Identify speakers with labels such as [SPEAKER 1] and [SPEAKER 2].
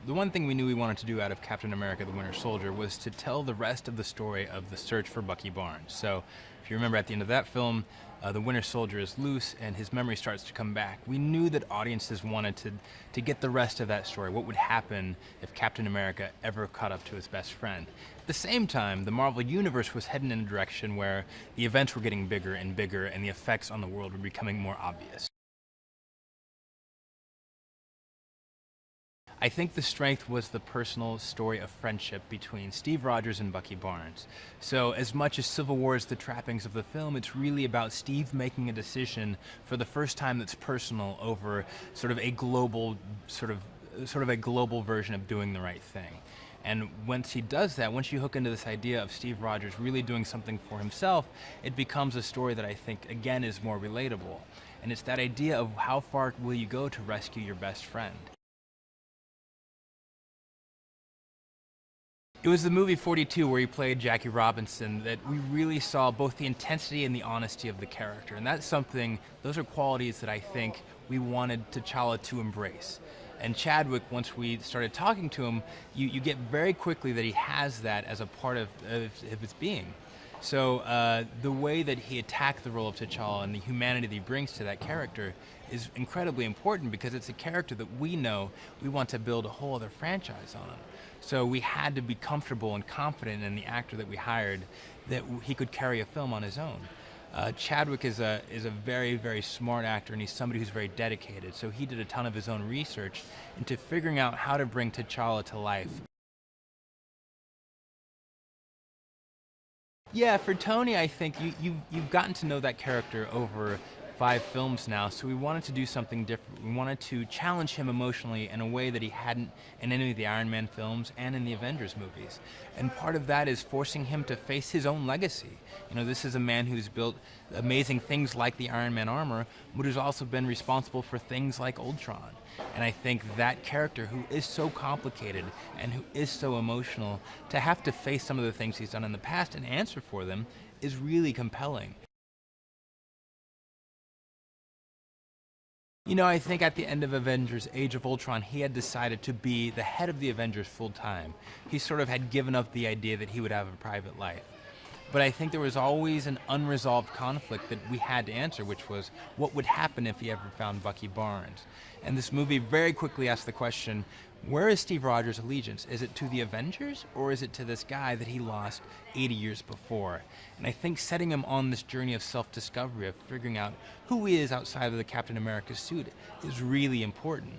[SPEAKER 1] the one thing we knew we wanted to do out of Captain America: The Winter Soldier was to tell the rest of the story of the search for Bucky Barnes. So, if you remember at the end of that film, the Winter Soldier is loose and his memory starts to come back. We knew that audiences wanted to get the rest of that story. What would happen if Captain America ever caught up to his best friend? At the same time, the Marvel Universe was heading in a direction where the events were getting bigger and bigger and the effects on the world were becoming more obvious. I think the strength was the personal story of friendship between Steve Rogers and Bucky Barnes. So as much as Civil War is the trappings of the film, it's really about Steve making a decision for the first time that's personal over sort of a global a global version of doing the right thing. And once he does that, once you hook into this idea of Steve Rogers really doing something for himself, it becomes a story that I think, again, is more relatable. And it's that idea of how far will you go to rescue your best friend. It was the movie 42 where he played Jackie Robinson that we really saw both the intensity and the honesty of the character. And that's something, those are qualities that I think we wanted T'Challa to embrace. And Chadwick, once we started talking to him, you get very quickly that he has that as a part of his being. So the way that he attacked the role of T'Challa and the humanity that he brings to that character is incredibly important because it's a character that we know we want to build a whole other franchise on. So we had to be comfortable and confident in the actor that we hired that he could carry a film on his own. Chadwick is a very, very smart actor, and he's somebody who's very dedicated. So he did a ton of his own research into figuring out how to bring T'Challa to life. Yeah, for Tony, I think you've gotten to know that character over 5 films now, so we wanted to do something different. We wanted to challenge him emotionally in a way that he hadn't in any of the Iron Man films and in the Avengers movies. And part of that is forcing him to face his own legacy. You know, this is a man who's built amazing things like the Iron Man armor, but who's also been responsible for things like Ultron. And I think that character, who is so complicated and who is so emotional, to have to face some of the things he's done in the past and answer for them is really compelling. You know, I think at the end of Avengers Age of Ultron, he had decided to be the head of the Avengers full time. He sort of had given up the idea that he would have a private life. But I think there was always an unresolved conflict that we had to answer, which was what would happen if he ever found Bucky Barnes? And this movie very quickly asked the question, where is Steve Rogers' allegiance? Is it to the Avengers, or is it to this guy that he lost 80 years before? And I think setting him on this journey of self-discovery, of figuring out who he is outside of the Captain America suit, is really important.